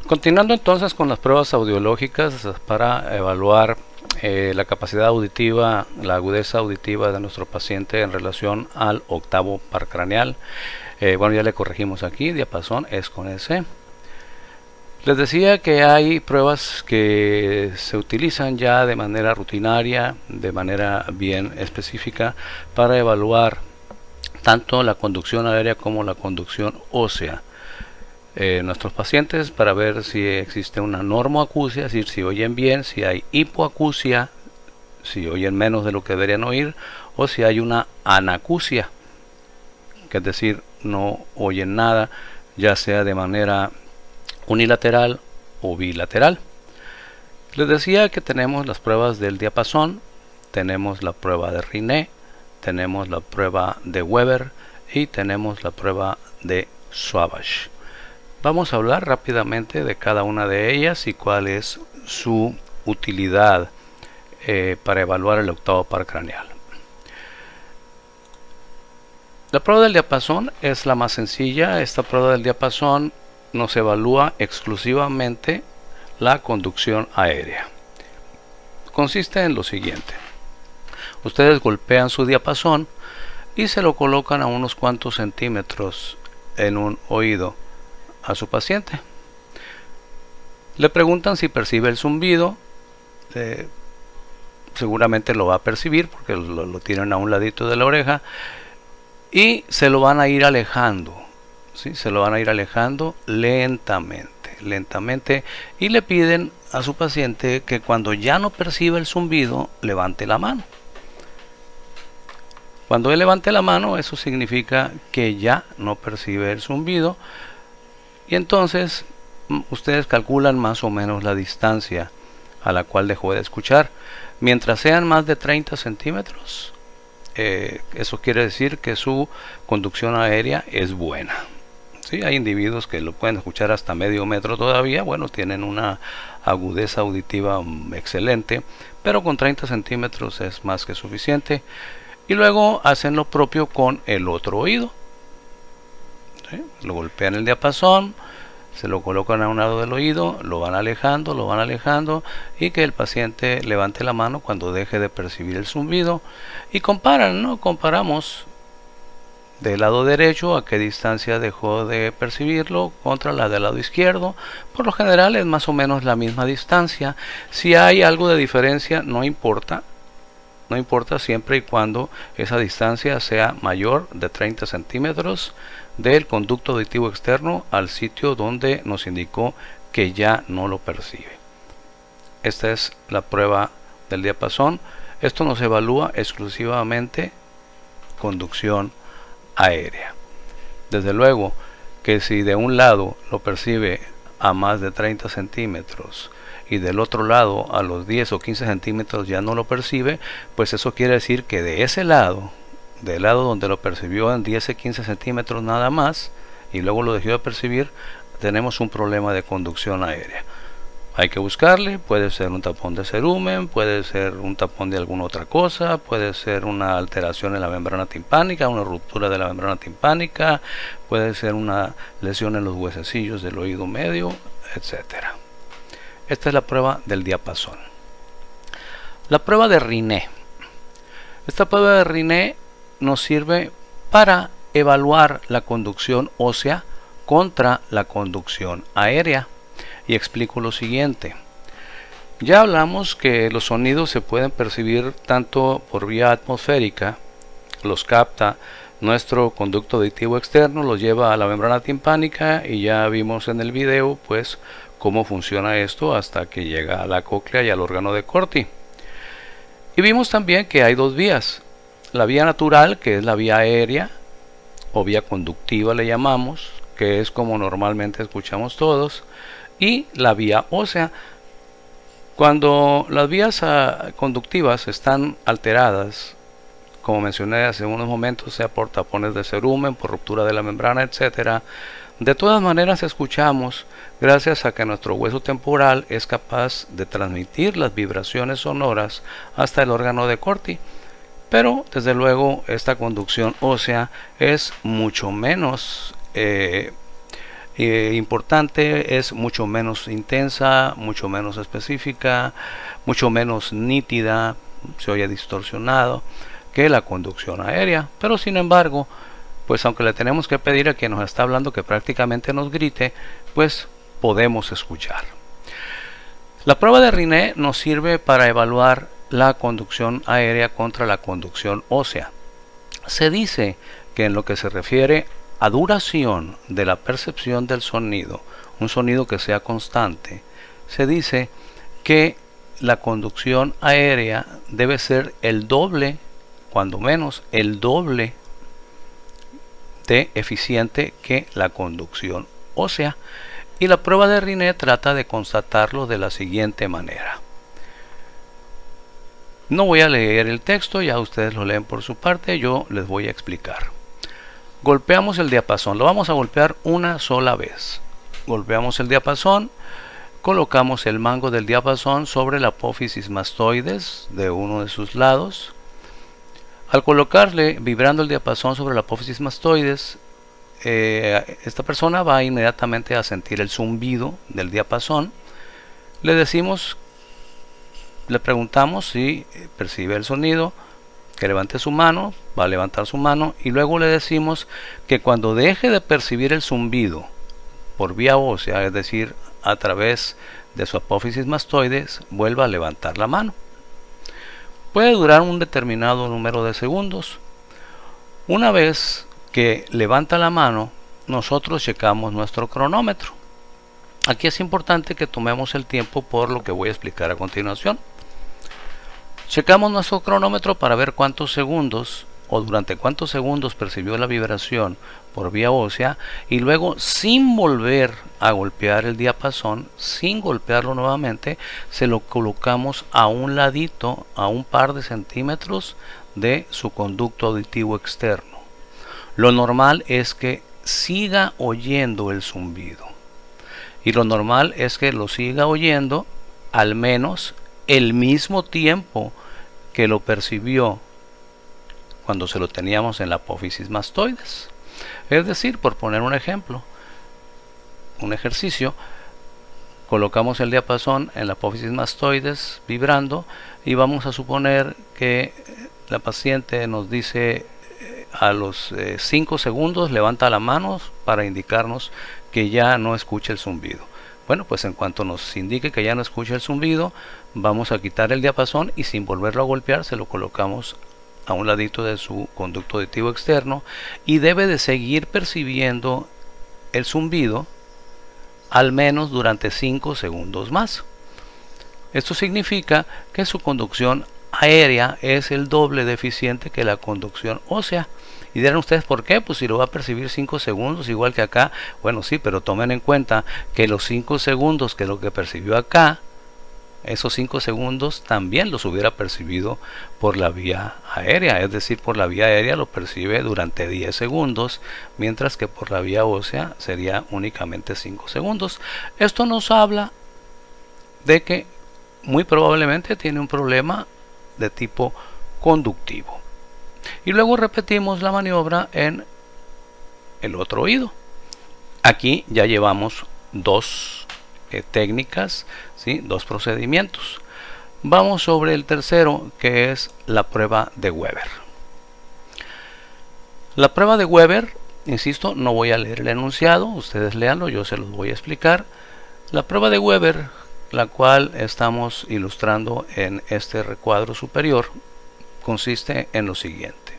Continuando entonces con las pruebas audiológicas para evaluar la capacidad auditiva, la agudeza auditiva de nuestro paciente en relación al octavo par craneal. Bueno, ya le corregimos aquí, diapasón es con S. Les decía que hay pruebas que se utilizan ya de manera rutinaria, de manera bien específica, para evaluar tanto la conducción aérea como la conducción ósea. Nuestros pacientes, para ver si existe una normoacusia, es decir, si oyen bien, si hay hipoacusia, si oyen menos de lo que deberían oír, o si hay una anacusia, que es decir, no oyen nada, ya sea de manera unilateral o bilateral. Les decía que tenemos las pruebas del diapasón, tenemos la prueba de Rinné, tenemos la prueba de Weber y tenemos la prueba de Sauvage. Vamos a hablar rápidamente de cada una de ellas y cuál es su utilidad para evaluar el octavo par craneal. La prueba del diapasón es la más sencilla. Esta prueba del diapasón nos evalúa exclusivamente la conducción aérea. Consiste en lo siguiente: ustedes golpean su diapasón y se lo colocan a unos cuantos centímetros en un oído a su paciente. Le preguntan si percibe el zumbido. Seguramente lo va a percibir porque lo tienen a un ladito de la oreja, y se lo van a ir alejando, ¿sí? Se lo van a ir alejando lentamente, y le piden a su paciente que cuando ya no percibe el zumbido levante la mano. Cuando él levante la mano, eso significa que ya no percibe el zumbido. Y entonces ustedes calculan más o menos la distancia a la cual dejó de escuchar. Mientras sean más de 30 centímetros, eso quiere decir que su conducción aérea es buena. ¿Sí? Hay individuos que lo pueden escuchar hasta medio metro todavía. Bueno, tienen una agudeza auditiva excelente, pero con 30 centímetros es más que suficiente. Y luego hacen lo propio con el otro oído. ¿Sí? Lo golpean el diapasón, se lo colocan a un lado del oído, lo van alejando, y que el paciente levante la mano cuando deje de percibir el zumbido, y comparan, ¿no? Comparamos del lado derecho a qué distancia dejó de percibirlo contra la del lado izquierdo. Por lo general es más o menos la misma distancia. Si hay algo de diferencia, no importa siempre y cuando esa distancia sea mayor de 30 centímetros del conducto auditivo externo al sitio donde nos indicó que ya no lo percibe. Esta es la prueba del diapasón. Esto nos evalúa exclusivamente conducción aérea. Desde luego que si de un lado lo percibe a más de 30 centímetros y del otro lado a los 10 o 15 centímetros ya no lo percibe, pues eso quiere decir que de ese lado, del lado donde lo percibió en 10 o 15 centímetros nada más y luego lo dejó de percibir, tenemos un problema de conducción aérea. Hay que buscarle. Puede ser un tapón de cerumen, puede ser un tapón de alguna otra cosa, puede ser una alteración en la membrana timpánica, una ruptura de la membrana timpánica, puede ser una lesión en los huesecillos del oído medio, etcétera. Esta es la prueba del diapasón. La prueba de Rinné. Esta prueba de Rinné nos sirve para evaluar la conducción ósea contra la conducción aérea. Y explico lo siguiente. Ya hablamos que los sonidos se pueden percibir tanto por vía atmosférica, los capta nuestro conducto auditivo externo, los lleva a la membrana timpánica, y ya vimos en el video pues cómo funciona esto hasta que llega a la cóclea y al órgano de Corti. Y vimos también que hay dos vías: la vía natural, que es la vía aérea o vía conductiva le llamamos, que es como normalmente escuchamos todos, y la vía ósea. Cuando las vías conductivas están alteradas, como mencioné hace unos momentos, sea por tapones de cerumen, por ruptura de la membrana, etcétera, de todas maneras escuchamos, gracias a que nuestro hueso temporal es capaz de transmitir las vibraciones sonoras hasta el órgano de Corti. Pero desde luego esta conducción ósea es mucho menos importante, es mucho menos intensa, mucho menos específica, mucho menos nítida, se oye distorsionado que la conducción aérea. Pero sin embargo, pues aunque le tenemos que pedir a quien nos está hablando que prácticamente nos grite, pues podemos escuchar. La prueba de Riné nos sirve para evaluar la conducción aérea contra la conducción ósea. Se dice que en lo que se refiere a duración de la percepción del sonido, un sonido que sea constante, se dice que la conducción aérea debe ser el doble, cuando menos el doble de eficiente que la conducción ósea. Y la prueba de Riné trata de constatarlo de la siguiente manera. No voy a leer el texto, ya ustedes lo leen por su parte, yo les voy a explicar. Golpeamos el diapasón, lo vamos a golpear una sola vez. Golpeamos el diapasón, colocamos el mango del diapasón sobre la apófisis mastoides de uno de sus lados. Al colocarle, vibrando el diapasón sobre la apófisis mastoides, esta persona va inmediatamente a sentir el zumbido del diapasón. Le preguntamos si percibe el sonido, que levante su mano, va a levantar su mano, y luego le decimos que cuando deje de percibir el zumbido por vía ósea, es decir, a través de su apófisis mastoides, vuelva a levantar la mano. Puede durar un determinado número de segundos. Una vez que levanta la mano, nosotros checamos nuestro cronómetro. Aquí es importante que tomemos el tiempo por lo que voy a explicar a continuación. Checamos nuestro cronómetro para ver cuántos segundos o durante cuántos segundos percibió la vibración por vía ósea, y luego, sin volver a golpear el diapasón, sin golpearlo nuevamente, se lo colocamos a un ladito, a un par de centímetros de su conducto auditivo externo. Lo normal es que siga oyendo el zumbido, y lo normal es que lo siga oyendo al menos el mismo tiempo que lo percibió cuando se lo teníamos en la apófisis mastoides. Es decir, por poner un ejemplo, un ejercicio, colocamos el diapasón en la apófisis mastoides vibrando, y vamos a suponer que la paciente nos dice a los 5 segundos levanta la mano para indicarnos que ya no escucha el zumbido. Bueno, pues en cuanto nos indique que ya no escucha el zumbido, vamos a quitar el diapasón y sin volverlo a golpear se lo colocamos a un ladito de su conducto auditivo externo, y debe de seguir percibiendo el zumbido al menos durante 5 segundos más. Esto significa que su conducción aérea es el doble de eficiente que la conducción ósea. Y dirán ustedes, ¿por qué? Pues si lo va a percibir 5 segundos igual que acá. Bueno, sí, pero tomen en cuenta que los 5 segundos que lo que percibió acá, esos 5 segundos también los hubiera percibido por la vía aérea. Es decir, por la vía aérea lo percibe durante 10 segundos, mientras que por la vía ósea sería únicamente 5 segundos. Esto nos habla de que muy probablemente tiene un problema de tipo conductivo. Y luego repetimos la maniobra en el otro oído. Aquí ya llevamos dos técnicas, ¿sí? Dos procedimientos. Vamos sobre el tercero, que es la prueba de Weber. La prueba de Weber, insisto, no voy a leer el enunciado, ustedes léanlo, yo se los voy a explicar. La prueba de Weber, la cual estamos ilustrando en este recuadro superior, consiste en lo siguiente.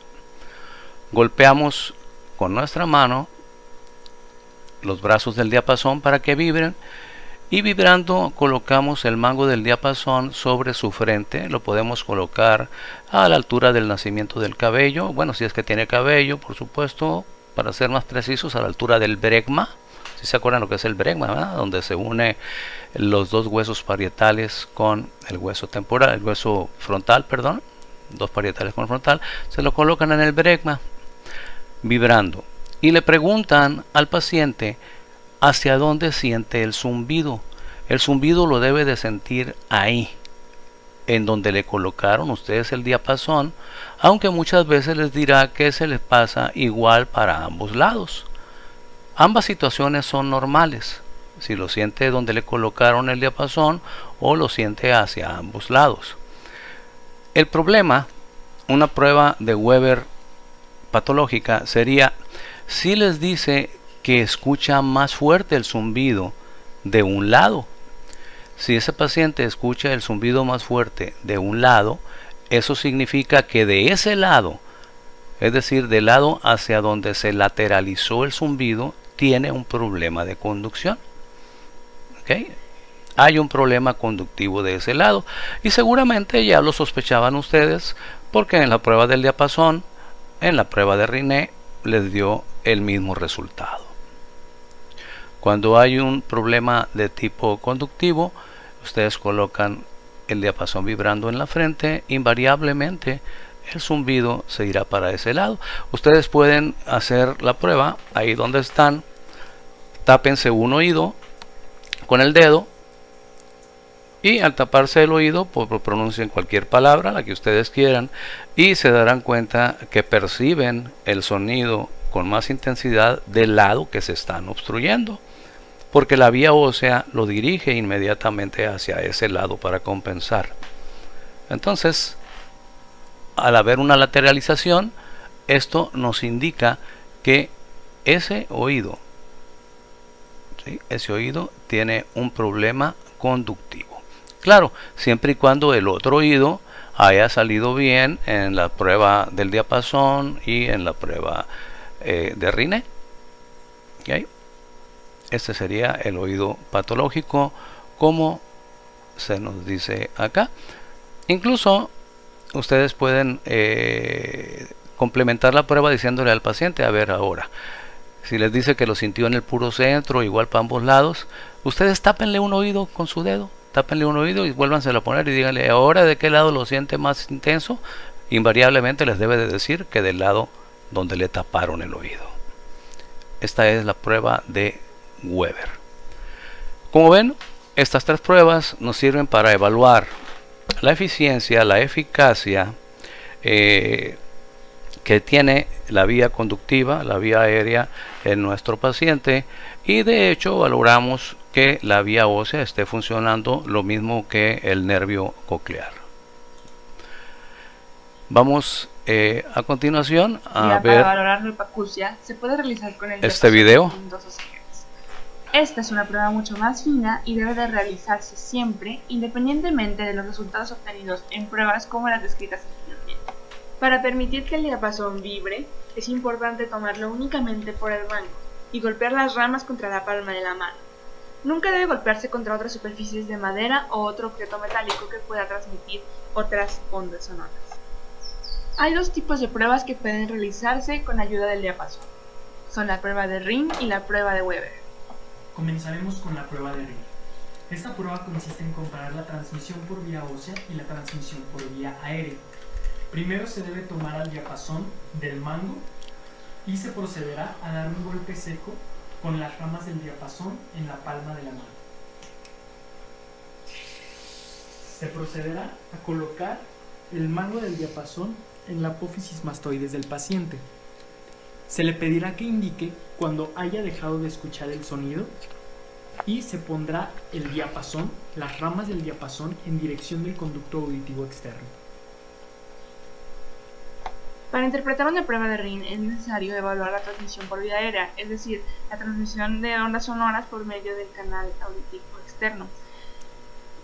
Golpeamos con nuestra mano los brazos del diapasón para que vibren, y vibrando colocamos el mango del diapasón sobre su frente. Lo podemos colocar a la altura del nacimiento del cabello, bueno, si es que tiene cabello, por supuesto, para ser más precisos, a la altura del bregma. Si se acuerdan lo que es el bregma, ¿verdad? Donde se une los dos huesos parietales con el hueso temporal, el hueso frontal, perdón, dos parietales con el frontal, se lo colocan en el bregma, vibrando, y le preguntan al paciente hacia dónde siente el zumbido. El zumbido lo debe de sentir ahí, en donde le colocaron ustedes el diapasón, aunque muchas veces les dirá que se les pasa igual para ambos lados. Ambas situaciones son normales, si lo siente donde le colocaron el diapasón o lo siente hacia ambos lados. El problema, una prueba de Weber patológica sería si les dice que escucha más fuerte el zumbido de un lado. Si ese paciente escucha el zumbido más fuerte de un lado, eso significa que de ese lado, es decir, del lado hacia donde se lateralizó el zumbido, tiene un problema de conducción. ¿Okay? Hay un problema conductivo de ese lado y seguramente ya lo sospechaban ustedes porque en la prueba del diapasón, en la prueba de Riné, les dio el mismo resultado. Cuando hay un problema de tipo conductivo, ustedes colocan el diapasón vibrando en la frente, invariablemente el zumbido se irá para ese lado. Ustedes pueden hacer la prueba ahí donde están, tápense un oído con el dedo y al taparse el oído pues pronuncien cualquier palabra, la que ustedes quieran, y se darán cuenta que perciben el sonido con más intensidad del lado que se están obstruyendo, porque la vía ósea lo dirige inmediatamente hacia ese lado para compensar. Entonces, al haber una lateralización, esto nos indica que ese oído, ¿sí?, ese oído tiene un problema conductivo. Claro, siempre y cuando el otro oído haya salido bien en la prueba del diapasón y en la prueba de Riné. ¿Okay? Este sería el oído patológico, como se nos dice acá. Incluso ustedes pueden complementar la prueba diciéndole al paciente, a ver ahora, si les dice que lo sintió en el puro centro, igual para ambos lados, ustedes tápenle un oído con su dedo, tápenle un oído y vuélvanselo a poner y díganle ahora de qué lado lo siente más intenso. Invariablemente les debe de decir que del lado donde le taparon el oído. Esta es la prueba de Weber. Como ven, estas tres pruebas nos sirven para evaluar la eficiencia, la eficacia que tiene la vía conductiva, la vía aérea en nuestro paciente, y de hecho valoramos que la vía ósea esté funcionando lo mismo que el nervio coclear. Vamos a continuación a ver para valorar la hipoacusia se puede realizar con el este video. Esta es una prueba mucho más fina y debe de realizarse siempre, independientemente de los resultados obtenidos en pruebas como las descritas anteriormente. Para permitir que el diapasón vibre, es importante tomarlo únicamente por el mango y golpear las ramas contra la palma de la mano. Nunca debe golpearse contra otras superficies de madera o otro objeto metálico que pueda transmitir otras ondas sonoras. Hay dos tipos de pruebas que pueden realizarse con ayuda del diapasón. Son la prueba de Ring y la prueba de Weber. Comenzaremos con la prueba de Ring. Esta prueba consiste en comparar la transmisión por vía ósea y la transmisión por vía aérea. Primero se debe tomar al diapasón del mango y se procederá a dar un golpe seco con las ramas del diapasón en la palma de la mano. Se procederá a colocar el mango del diapasón en la apófisis mastoides del paciente. Se le pedirá que indique cuando haya dejado de escuchar el sonido y se pondrá el diapasón, las ramas del diapasón en dirección del conducto auditivo externo. Para interpretar una prueba de Ring es necesario evaluar la transmisión por vía aérea, es decir, la transmisión de ondas sonoras por medio del canal auditivo externo.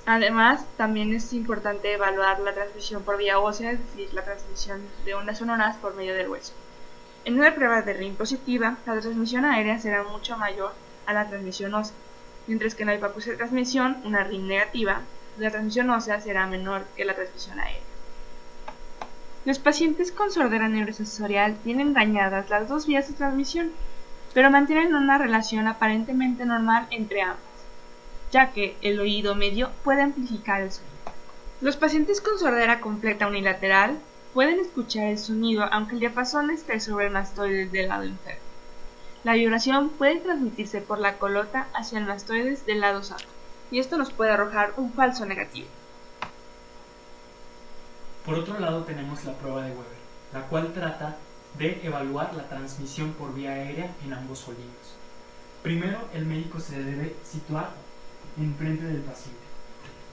Además, también es importante evaluar la transmisión por vía ósea, es decir, la transmisión de ondas sonoras por medio del hueso. En una prueba de Ring positiva, la transmisión aérea será mucho mayor a la transmisión ósea, mientras que en la hipoacusia de transmisión, una Ring negativa, la transmisión ósea será menor que la transmisión aérea. Los pacientes con sordera neurosensorial tienen dañadas las dos vías de transmisión, pero mantienen una relación aparentemente normal entre ambas, ya que el oído medio puede amplificar el sonido. Los pacientes con sordera completa unilateral pueden escuchar el sonido aunque el diapasón esté sobre el mastoides del lado enfermo. La vibración puede transmitirse por la colota hacia el mastoides del lado sano, y esto nos puede arrojar un falso negativo. Por otro lado tenemos la prueba de Weber, la cual trata de evaluar la transmisión por vía aérea en ambos oídos. Primero, el médico se debe situar enfrente del paciente.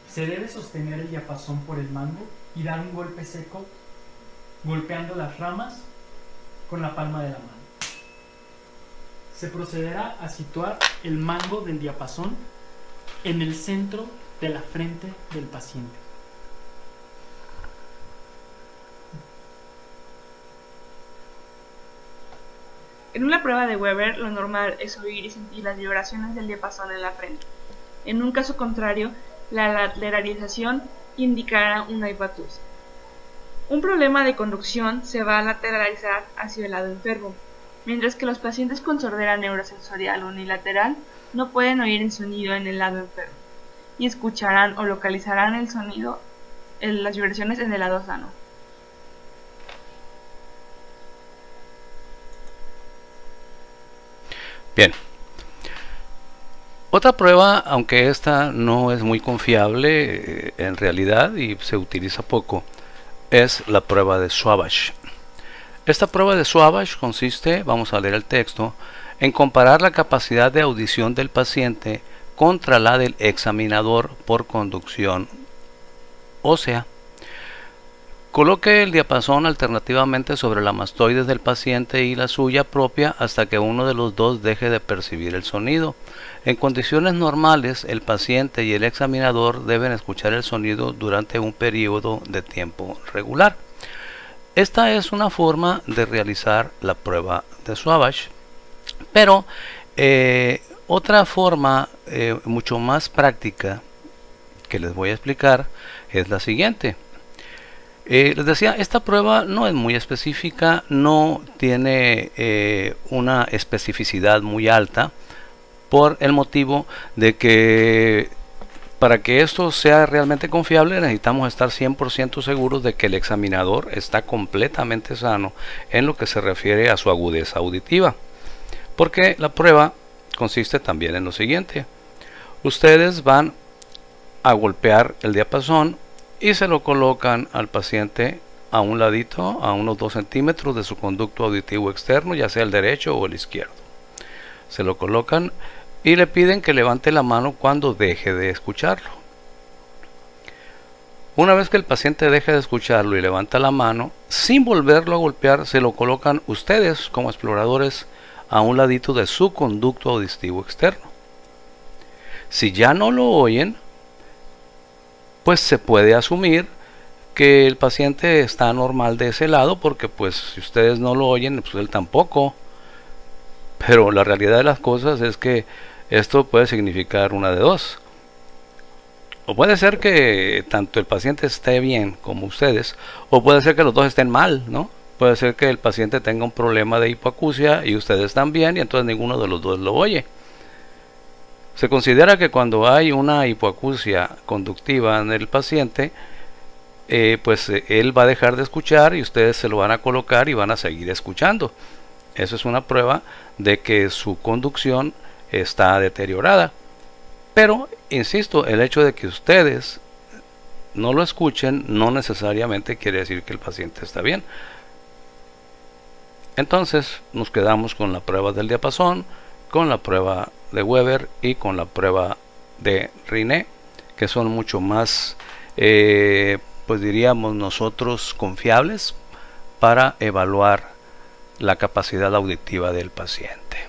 Se debe sostener el diapasón por el mango y dar un golpe seco, golpeando las ramas con la palma de la mano. Se procederá a situar el mango del diapasón en el centro de la frente del paciente. En una prueba de Weber, lo normal es oír y sentir las vibraciones del diapasón en la frente. En un caso contrario, la lateralización indicará una hipoacusia. Un problema de conducción se va a lateralizar hacia el lado enfermo, mientras que los pacientes con sordera neurosensorial unilateral no pueden oír el sonido en el lado enfermo y escucharán o localizarán el sonido, las vibraciones en el lado sano. Bien. Otra prueba, aunque esta no es muy confiable en realidad y se utiliza poco, es la prueba de Swabash. Esta prueba de Swabash consiste, vamos a leer el texto, en comparar la capacidad de audición del paciente contra la del examinador por conducción ósea. Coloque el diapasón alternativamente sobre la mastoides del paciente y la suya propia hasta que uno de los dos deje de percibir el sonido. En condiciones normales, el paciente y el examinador deben escuchar el sonido durante un periodo de tiempo regular. Esta es una forma de realizar la prueba de Swabash, pero otra forma mucho más práctica que les voy a explicar es la siguiente. Les decía, esta prueba no es muy específica, no tiene una especificidad muy alta, por el motivo de que para que esto sea realmente confiable necesitamos estar 100% seguros de que el examinador está completamente sano en lo que se refiere a su agudeza auditiva. Porque la prueba consiste también en lo siguiente. Ustedes van a golpear el diapasón y se lo colocan al paciente a un ladito, a unos 2 centímetros de su conducto auditivo externo, ya sea el derecho o el izquierdo. Se lo colocan y le piden que levante la mano cuando deje de escucharlo. Una vez que el paciente deje de escucharlo y levanta la mano, sin volverlo a golpear, se lo colocan ustedes como exploradores a un ladito de su conducto auditivo externo. Si ya no lo oyen, pues se puede asumir que el paciente está normal de ese lado, porque pues si ustedes no lo oyen, pues él tampoco. Pero la realidad de las cosas es que esto puede significar una de dos. O puede ser que tanto el paciente esté bien como ustedes, o puede ser que los dos estén mal, ¿no? Puede ser que el paciente tenga un problema de hipoacusia y ustedes también, y entonces ninguno de los dos lo oye. Se considera que cuando hay una hipoacusia conductiva en el paciente, pues él va a dejar de escuchar y ustedes se lo van a colocar y van a seguir escuchando. Eso es una prueba de que su conducción está deteriorada. Pero, insisto, el hecho de que ustedes no lo escuchen no necesariamente quiere decir que el paciente está bien. Entonces nos quedamos con la prueba del diapasón, con la prueba de Weber y con la prueba de Rinne, que son mucho más, pues diríamos nosotros, confiables para evaluar la capacidad auditiva del paciente.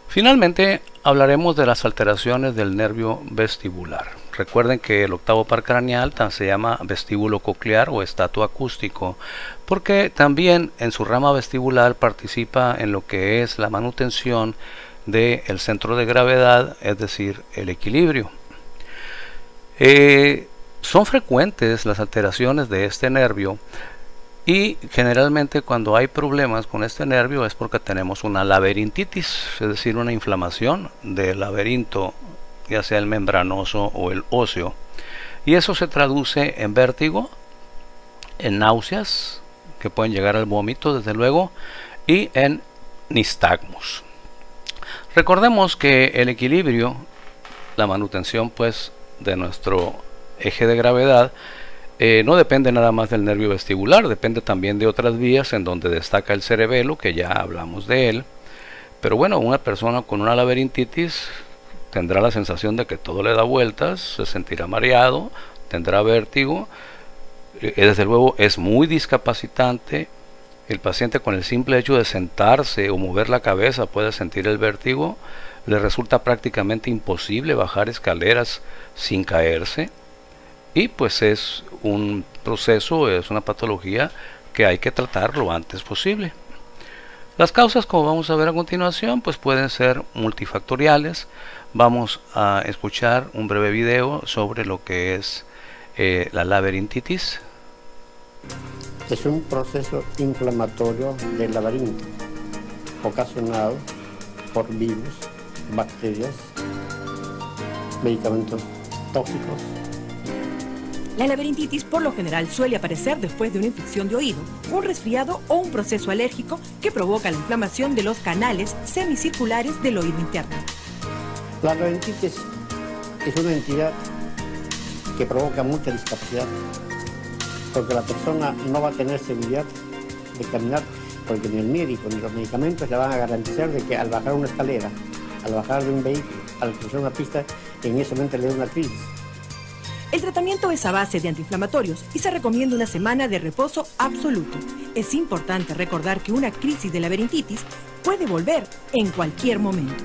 Finalmente hablaremos de las alteraciones del nervio vestibular. Recuerden que el octavo par craneal se llama vestíbulo coclear o estato acústico, porque también en su rama vestibular participa en lo que es la manutención del centro de gravedad, es decir, el equilibrio. Son frecuentes las alteraciones de este nervio y generalmente cuando hay problemas con este nervio es porque tenemos una laberintitis, es decir, una inflamación del laberinto, ya sea el membranoso o el óseo, y eso se traduce en vértigo, en náuseas que pueden llegar al vómito desde luego, y en nistagmus. Recordemos que el equilibrio, la manutención pues de nuestro eje de gravedad, No depende nada más del nervio vestibular, depende también de otras vías en donde destaca el cerebelo, que ya hablamos de él. Pero bueno, una persona con una laberintitis tendrá la sensación de que todo le da vueltas, se sentirá mareado, tendrá vértigo. Desde luego es muy discapacitante. El paciente, con el simple hecho de sentarse o mover la cabeza, puede sentir el vértigo. Le resulta prácticamente imposible bajar escaleras sin caerse. Y pues es un proceso, es una patología que hay que tratar lo antes posible. Las causas, como vamos a ver a continuación, pues pueden ser multifactoriales. Vamos a escuchar un breve video sobre lo que es la laberintitis. Es un proceso inflamatorio del laberinto, ocasionado por virus, bacterias, medicamentos tóxicos. La laberintitis por lo general suele aparecer después de una infección de oído, un resfriado o un proceso alérgico que provoca la inflamación de los canales semicirculares del oído interno. La laberintitis es una entidad que provoca mucha discapacidad, porque la persona no va a tener seguridad de caminar, porque ni el médico ni los medicamentos le van a garantizar de que al bajar una escalera, al bajar de un vehículo, al cruzar una pista, en ese momento le da una crisis. El tratamiento es a base de antiinflamatorios y se recomienda una semana de reposo absoluto. Es importante recordar que una crisis de laberintitis puede volver en cualquier momento.